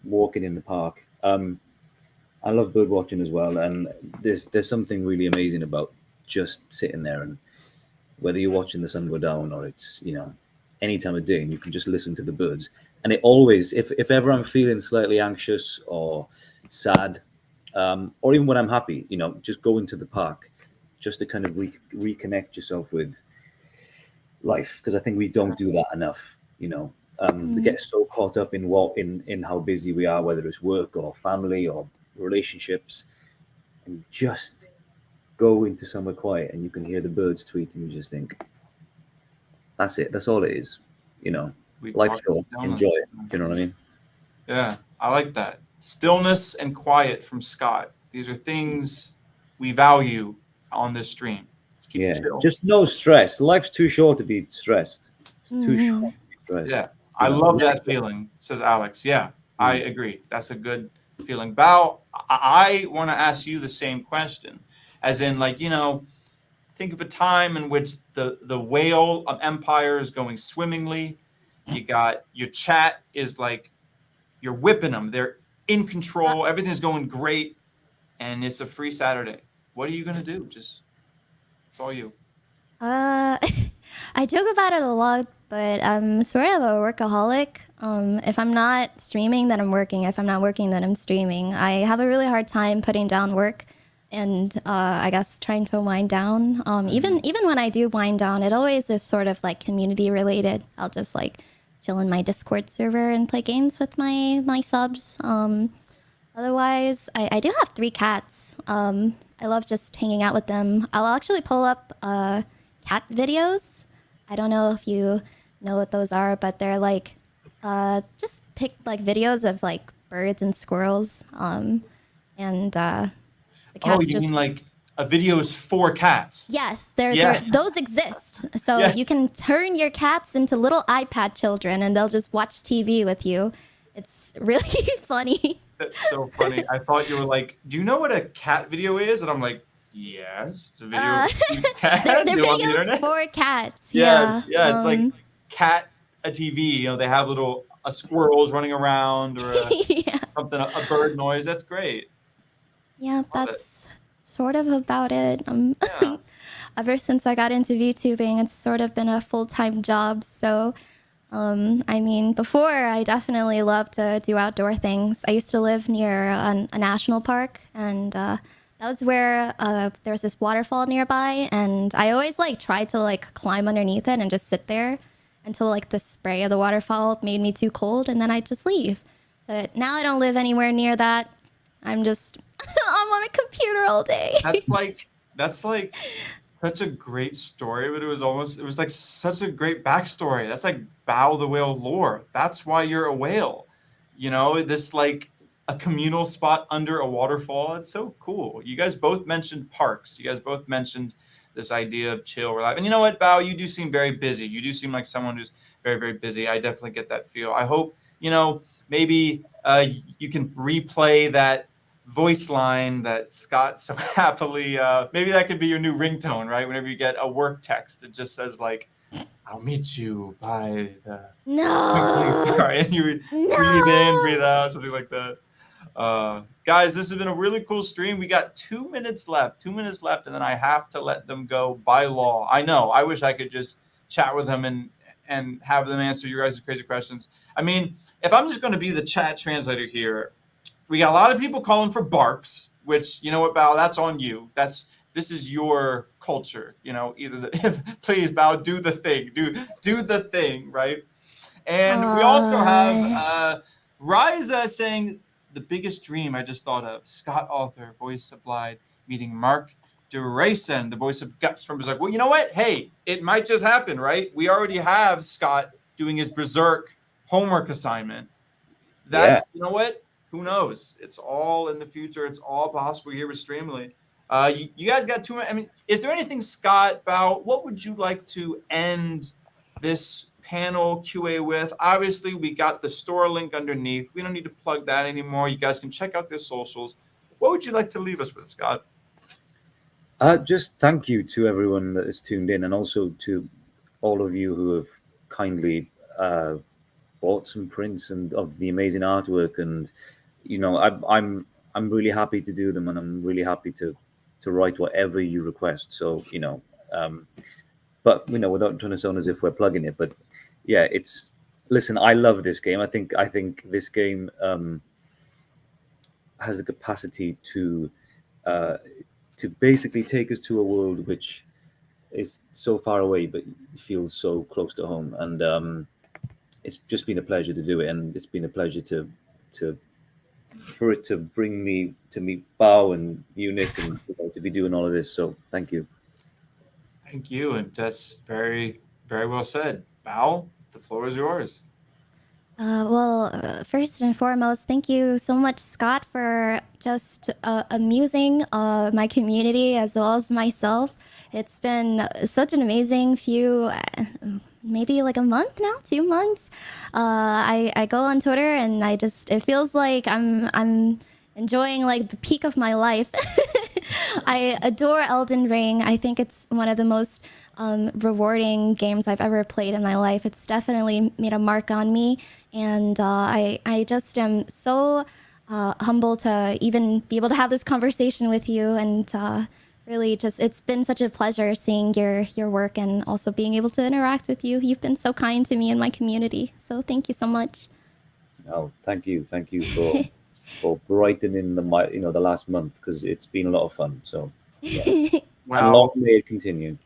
walking in the park. I love bird watching as well, and there's something really amazing about just sitting there, and whether you're watching the sun go down or it's any time of day, and you can just listen to the birds. And it always, if ever I'm feeling slightly anxious or sad, or even when I'm happy, just go into the park just to kind of reconnect yourself with life, because I think we don't do that enough. We get so caught up in how busy we are, whether it's work or family or relationships, and just go into somewhere quiet and you can hear the birds tweet and you just think, that's it. That's all it is. Life's short. Enjoy it. You know what I mean? Yeah, I like that. Stillness and quiet from Scott. These are things we value on this stream. Let's keep it chill. Just no stress. Life's too short to be stressed. It's too short to be stressed. Yeah, I love that feeling, says Alex. Yeah, I agree. That's a good feeling. Bao, I want to ask you the same question, as in, like, think of a time in which the whale of empire is going swimmingly. You got your chat is like, you're whipping them. They're in control. Everything's going great, and it's a free Saturday. What are you gonna do? Just, it's all you. I joke about it a lot, but I'm sort of a workaholic. If I'm not streaming, then I'm working. If I'm not working, then I'm streaming. I have a really hard time putting down work, and I guess trying to wind down. Even when I do wind down, it always is sort of like community related. I'll just like chill in my Discord server and play games with my subs. Otherwise, I do have 3 cats. I love just hanging out with them. I'll actually pull up cat videos. I don't know if you know what those are, but they're like just pick like videos of like birds and squirrels. And the cats mean like a videos for cats? Yes, those exist. So you can turn your cats into little iPad children, and they'll just watch TV with you. It's really funny. That's so funny. I thought you were like, do you know what a cat video is? And I'm like, yes, it's a video of a cat. They're videos for cats. Yeah. It's like cat a TV. They have little squirrels running around or something, a bird noise. That's great. Yeah, that's sort of about it. Ever since I got into VTubing, it's sort of been a full-time job. So, before I definitely loved to do outdoor things. I used to live near a national park, and that was where there was this waterfall nearby, and I always tried to climb underneath it and just sit there until the spray of the waterfall made me too cold, and then I'd just leave. But now I don't live anywhere near that. I'm just I'm on a computer all day. That's like such a great story, but it was like such a great backstory. That's like Bao the whale lore. That's why you're a whale. This like a communal spot under a waterfall. It's so cool. You guys both mentioned parks. You guys both mentioned this idea of chill, relax. And you know what, Bao, you do seem very busy. You do seem like someone who's very, very busy. I definitely get that feel. I hope, maybe you can replay that voice line that Scott so happily, maybe that could be your new ringtone, right? Whenever you get a work text, it just says I'll meet you by the star, and you breathe in, breathe out, something like that. Guys, this has been a really cool stream. We got 2 minutes left, and then I have to let them go by law. I know, I wish I could just chat with them and have them answer your guys' crazy questions. I mean, if I'm just going to be the chat translator here, we got a lot of people calling for barks, which, you know what, Bao, that's on you. This is your culture, please, Bao, do the thing, do the thing, right? And we also have Riza saying, the biggest dream I just thought of, Scott Author, voice of Blaidd, meeting Mark DeRayson, the voice of Guts from Berserk. Well, you know what? Hey, it might just happen, right? We already have Scott doing his Berserk homework assignment. You know what? Who knows? It's all in the future. It's all possible here with Streamly. You guys got 2 minutes. I mean, is there anything, Scott, about what would you like to end this panel QA with? Obviously, we got the store link underneath. We don't need to plug that anymore. You guys can check out their socials. What would you like to leave us with, Scott? Just thank you to everyone that has tuned in, and also to all of you who have kindly bought some prints and of the amazing artwork. And I'm really happy to do them, and I'm really happy to write whatever you request. So but without trying to sound as if we're plugging it, but yeah, listen, I love this game. I think this game has the capacity to basically take us to a world which is so far away but feels so close to home. And it's just been a pleasure to do it, and it's been a pleasure for it to bring me to meet Bao and you, Nick, and to be doing all of this. So thank you. Thank you, and that's very, very well said. Bao, the floor is yours. First and foremost, thank you so much, Scott, for just amusing my community as well as myself. It's been such an amazing few, maybe like a month now, 2 months. I go on Twitter and it feels like I'm enjoying like the peak of my life. I adore Elden Ring. I think it's one of the most rewarding games I've ever played in my life. It's definitely made a mark on me, and I just am so humbled to even be able to have this conversation with you, and really just it's been such a pleasure seeing your work and also being able to interact with you. You've been so kind to me and my community, so thank you so much. Oh, thank you for brightening the last month, because it's been a lot of fun. So yeah. Wow. And long may it continue.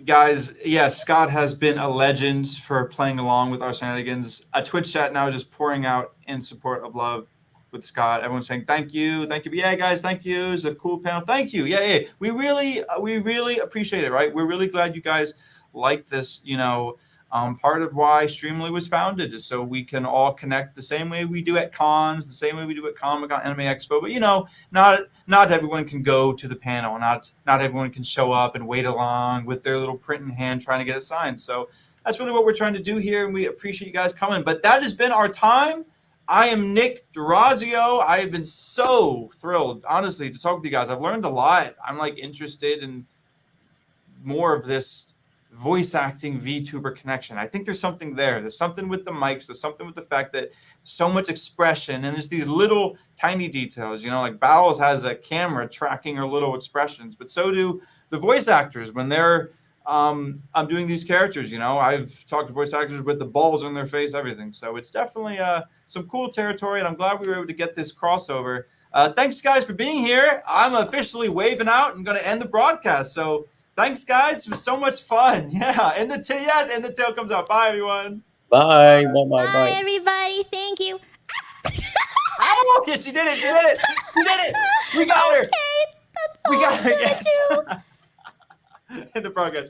Guys, yes, Scott has been a legend for playing along with our shenanigans. A Twitch chat now just pouring out in support of love with Scott. Everyone's saying thank you. But yeah, guys, thank you. It's a cool panel. Thank you. Yeah. We really appreciate it, right? We're really glad you guys like this. Part of why Streamly was founded is so we can all connect the same way we do at cons, the same way we do at Comic-Con, Anime Expo. But not everyone can go to the panel. Not everyone can show up and wait along with their little print in hand trying to get it signed. So that's really what we're trying to do here, and we appreciate you guys coming. But that has been our time. I am Nick Durazio. I have been so thrilled, honestly, to talk with you guys. I've learned a lot. I'm interested in more of this voice acting VTuber connection. I think there's something there. There's something with the mics. There's something with the fact that so much expression, and there's these little tiny details, like Bao has a camera tracking her little expressions, but so do the voice actors when they're I'm doing these characters. I've talked to voice actors with the balls on their face, everything. So it's definitely some cool territory, and I'm glad we were able to get this crossover. Thanks, guys, for being here. I'm officially waving out and going to end the broadcast. So thanks, guys. It was so much fun. Yeah. And the tail comes out. Bye, everyone. Bye. Bye, everybody. Thank you. Oh, yes, she did it. We did it. We got her. Okay, that's all We got I'm her. gonna Yes. do. In the broadcast.